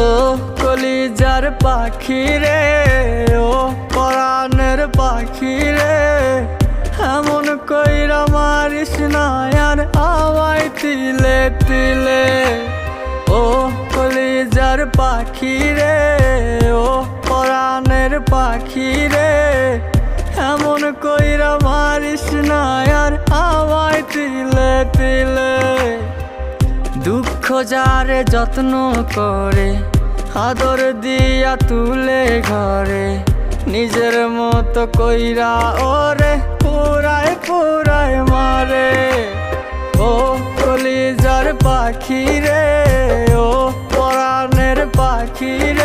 ও কলিজার পাখি রে, ও পরাণের পাখি রে, এমন কইরা মারিস না আর আমায় তিলে তিলে। ও কলিজার পাখি রে, ও পরাণের পাখি রে, এমন কইরা মারিস না আর আমায় তিলে তিলে। দুঃখ যারে যত্ন করে, আদর দিয়া তুলে ঘরে, নিজের মতো কইরা ওরে পুরায় পুরায় মারে। ও কলিজার পাখি রে, ও পরাণের পাখি রে,